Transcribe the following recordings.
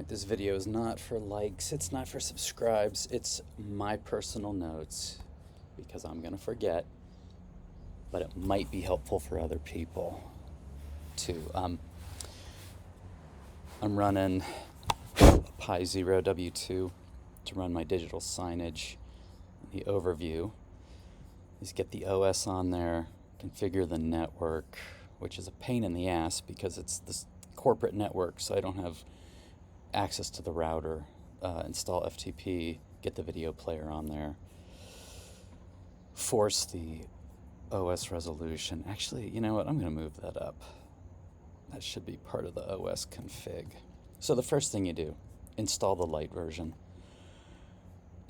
This video is not for likes, it's not for subscribes, it's my personal notes because I'm gonna forget, but it might be helpful for other people too. I'm running Pi 0 W2 to run my digital signage. The overview is get the OS on there, configure the network, which is a pain in the ass because it's this corporate network, so I don't have access to the router, install FTP, get the video player on there, force the OS resolution. Actually, you know what? I'm going to move that up. That should be part of the OS config. So the first thing you do, install the light version.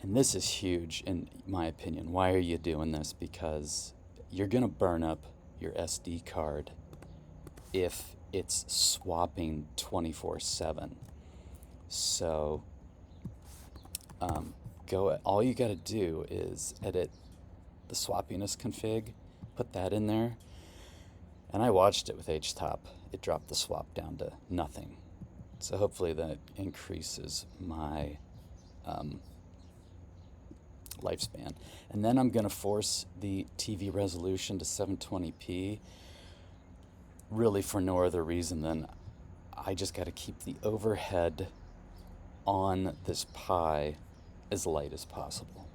And this is huge in my opinion. Why are you doing this? Because you're going to burn up your SD card if it's swapping 24/7. So all you got to do is edit the swappiness config, put that in there, and I watched it with HTOP. It dropped the swap down to nothing. So hopefully that increases my lifespan. And then I'm going to force the TV resolution to 720p, really for no other reason than I just got to keep the overhead on this Pi as light as possible.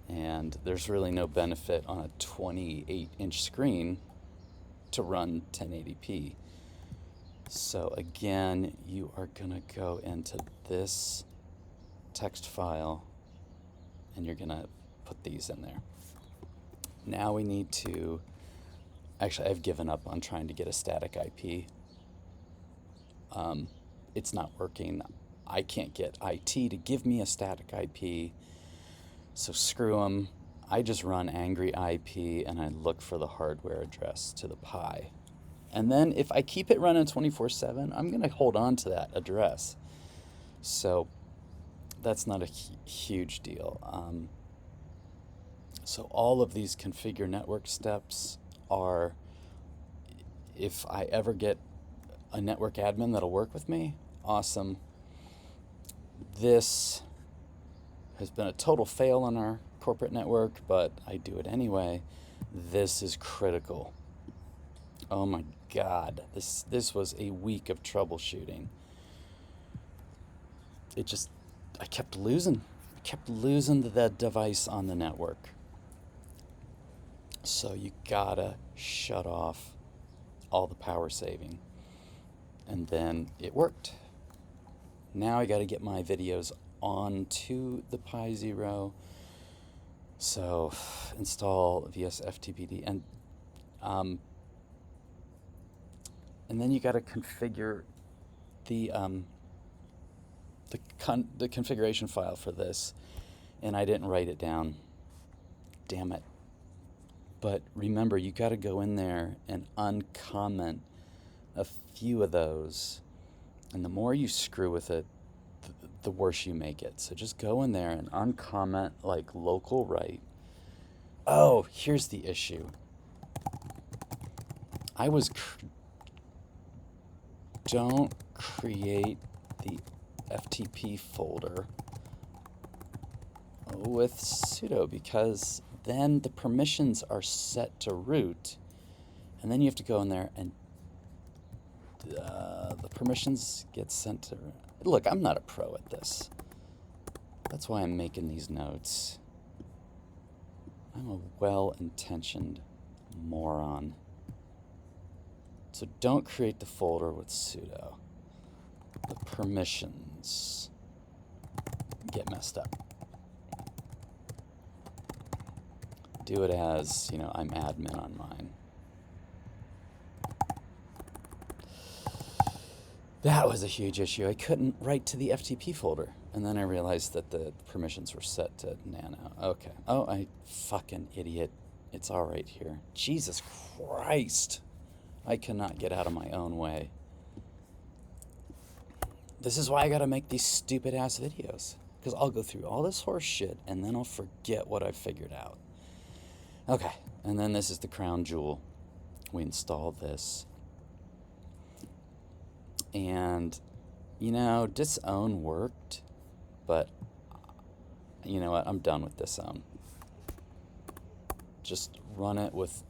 And there's really no benefit on a 28-inch screen to run 1080p. So again, you are going to go into this text file and you're going to put these in there. Now we need to, actually I've given up on trying to get a static IP. It's not working. I can't get IT to give me a static IP, so screw them. I just run angry IP and I look for the hardware address to the Pi. And then if I keep it running 24/7, I'm going to hold on to that address. So that's not a huge deal. So all of these configure network steps are, if I ever get a network admin that'll work with me, awesome. This has been a total fail on our corporate network, but I do it anyway. This is critical. Oh my God, this was a week of troubleshooting. I kept losing the device on the network. So you gotta shut off all the power saving. And then it worked. Now I gotta get my videos onto the Pi 0. So install VSFTPD and then you gotta configure the configuration file for this, and I didn't write it down. Damn it. But remember, you got to go in there and uncomment a few of those, and the more you screw with it, the worse you make it. So just go in there and uncomment like local right. Oh, here's the issue. Don't create the FTP folder with sudo, because then the permissions are set to root, and then you have to go in there and the permissions get sent to... Look, I'm not a pro at this. That's why I'm making these notes. I'm a well-intentioned moron. So don't create the folder with sudo. The permissions get messed up. Do it as, I'm admin on mine. That was a huge issue. I couldn't write to the FTP folder. And then I realized that the permissions were set to nano. Okay. Oh, I fucking idiot. It's all right here. Jesus Christ. I cannot get out of my own way. This is why I gotta make these stupid ass videos. Because I'll go through all this horse shit and then I'll forget what I figured out. Okay, and then this is the crown jewel. We install this. And You know, disown worked, but you know what? I'm done with disown. Just run it with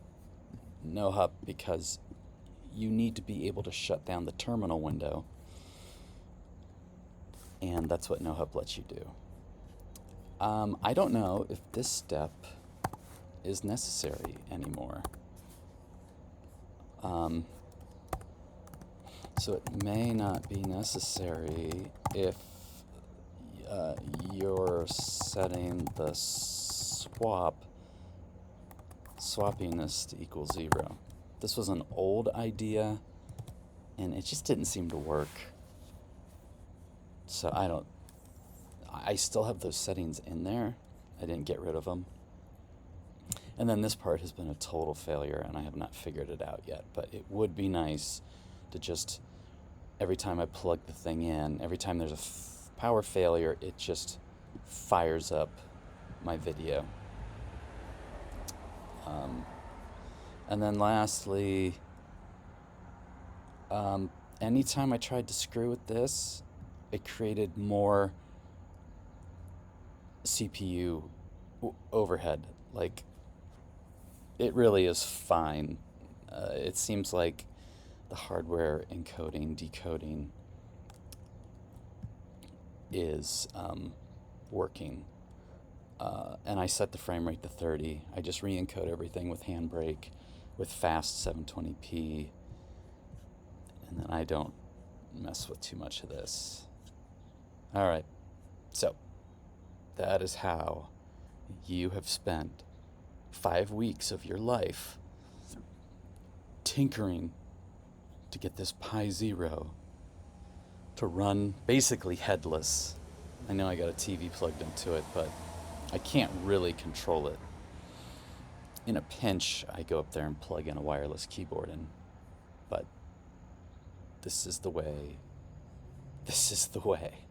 no hub because you need to be able to shut down the terminal window, and that's what no hub lets you do. I don't know if this step is necessary anymore. So it may not be necessary if you're setting the swappiness to equal 0. This was an old idea, and it just didn't seem to work. So I still have those settings in there. I didn't get rid of them. And then this part has been a total failure, and I have not figured it out yet. But it would be nice to just, every time I plug the thing in, every time there's a power failure, it just fires up my video. And then lastly, anytime I tried to screw with this, it created more CPU overhead. Like, it really is fine. It seems like the hardware encoding, decoding is working. And I set the frame rate to 30. I just re-encode everything with Handbrake, with fast 720p, and then I don't mess with too much of this. All right, so that is how you have spent 5 weeks of your life tinkering to get this Pi Zero to run basically headless. I know I got a TV plugged into it, but I can't really control it. In a pinch, I go up there and plug in a wireless keyboard in, but this is the way. This is the way.